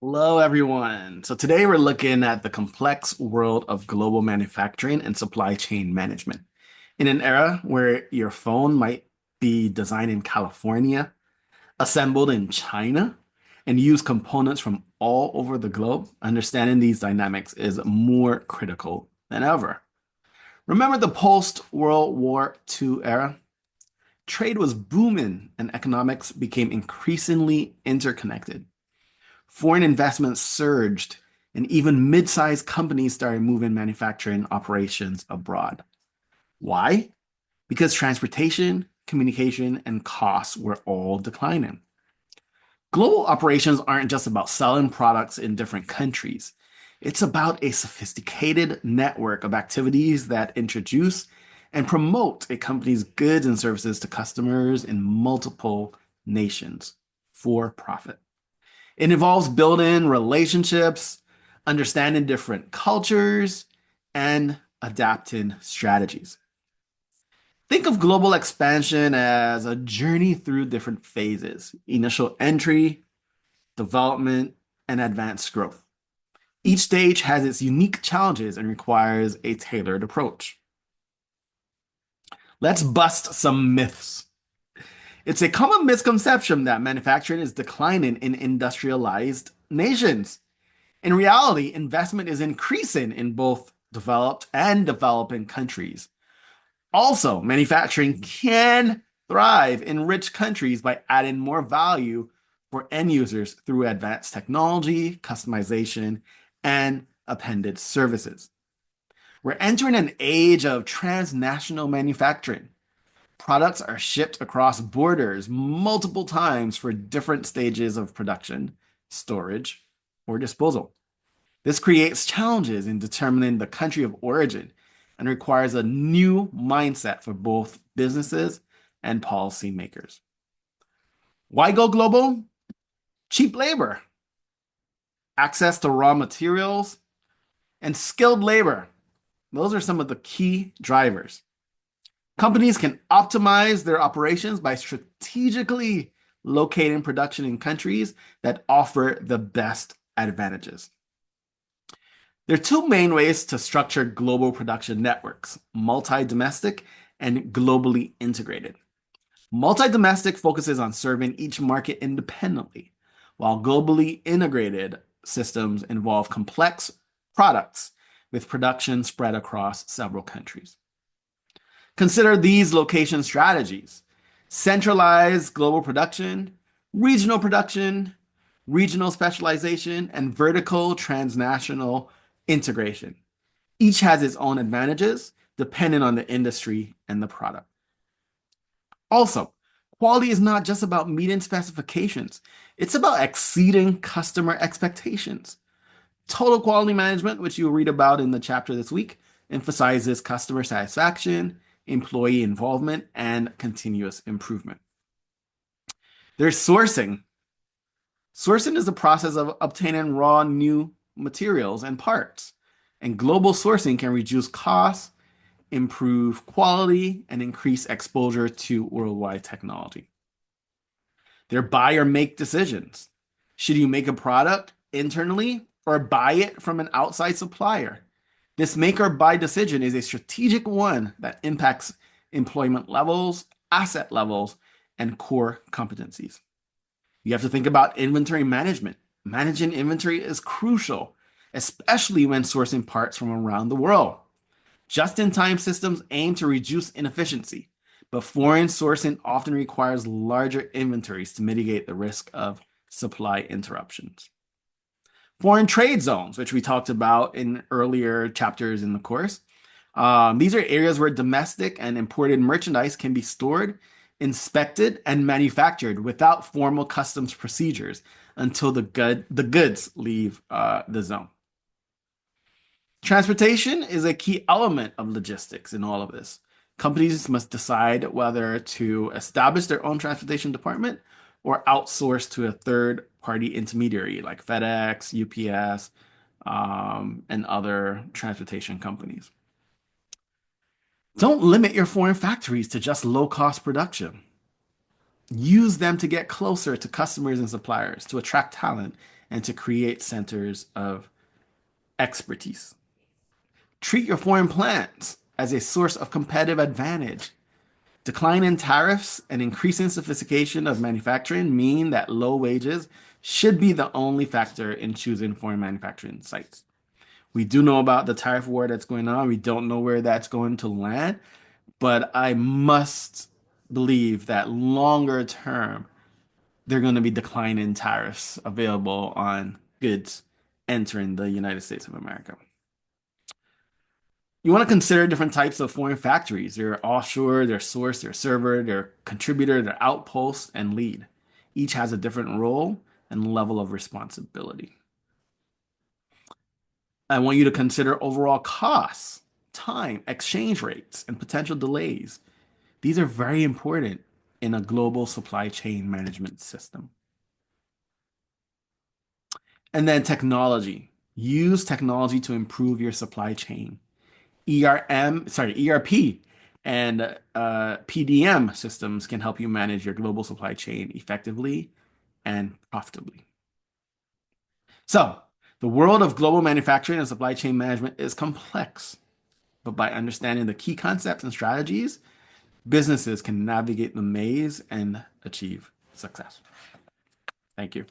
Hello, everyone. So today we're looking at the complex world of global manufacturing and supply chain management. In an era where your phone might be designed in California, assembled in China, and use components from all over the globe, understanding these dynamics is more critical than ever. Remember the post-World War II era? Trade was booming and economics became increasingly interconnected. Foreign investments surged, and even mid-sized companies started moving manufacturing operations abroad. Why? Because transportation, communication, and costs were all declining. Global operations aren't just about selling products in different countries. It's about a sophisticated network of activities that introduce and promote a company's goods and services to customers in multiple nations for profit. It involves building relationships, understanding different cultures, and adapting strategies. Think of global expansion as a journey through different phases: initial entry, development, and advanced growth. Each stage has its unique challenges and requires a tailored approach. Let's bust some myths. It's a common misconception that manufacturing is declining in industrialized nations. In reality, investment is increasing in both developed and developing countries. Also, manufacturing can thrive in rich countries by adding more value for end users through advanced technology, customization, and appended services. We're entering an age of transnational manufacturing. Products are shipped across borders multiple times for different stages of production, storage, or disposal. This creates challenges in determining the country of origin and requires a new mindset for both businesses and policymakers. Why go global? Cheap labor, access to raw materials, and skilled labor. Those are some of the key drivers. Companies can optimize their operations by strategically locating production in countries that offer the best advantages. There are two main ways to structure global production networks: multi-domestic and globally integrated. Multi-domestic focuses on serving each market independently, while globally integrated systems involve complex products with production spread across several countries. Consider these location strategies: centralized global production, regional specialization, and vertical transnational integration. Each has its own advantages depending on the industry and the product. Also, quality is not just about meeting specifications, it's about exceeding customer expectations. Total quality management, which you'll read about in the chapter this week, emphasizes customer satisfaction, employee involvement, and continuous improvement. There's sourcing. Sourcing is the process of obtaining raw new materials and parts. And global sourcing can reduce costs, improve quality, and increase exposure to worldwide technology. They're buy or make decisions. Should you make a product internally or buy it from an outside supplier? This make or buy decision is a strategic one that impacts employment levels, asset levels, and core competencies. You have to think about inventory management. Managing inventory is crucial, especially when sourcing parts from around the world. Just-in-time systems aim to reduce inefficiency, but foreign sourcing often requires larger inventories to mitigate the risk of supply interruptions. Foreign trade zones, which we talked about in earlier chapters in the course. These are areas where domestic and imported merchandise can be stored, inspected, and manufactured without formal customs procedures until the goods leave the zone. Transportation is a key element of logistics in all of this. Companies must decide whether to establish their own transportation department or outsource to a third-party intermediary like FedEx, UPS, and other transportation companies. Don't limit your foreign factories to just low-cost production. Use them to get closer to customers and suppliers, to attract talent, and to create centers of expertise. Treat your foreign plants as a source of competitive advantage. Decline in tariffs and increasing sophistication of manufacturing mean that low wages should be the only factor in choosing foreign manufacturing sites. We do know about the tariff war that's going on. We don't know where that's going to land, but I must believe that longer term, they're going to be declining tariffs available on goods entering the United States of America. You want to consider different types of foreign factories. They're offshore, they're source, they're server, they're contributor, they're outpost, and lead. Each has a different role and level of responsibility. I want you to consider overall costs, time, exchange rates, and potential delays. These are very important in a global supply chain management system. And then technology. Use technology to improve your supply chain. ERP and PDM systems can help you manage your global supply chain effectively and profitably. So, the world of global manufacturing and supply chain management is complex, but by understanding the key concepts and strategies, businesses can navigate the maze and achieve success. Thank you.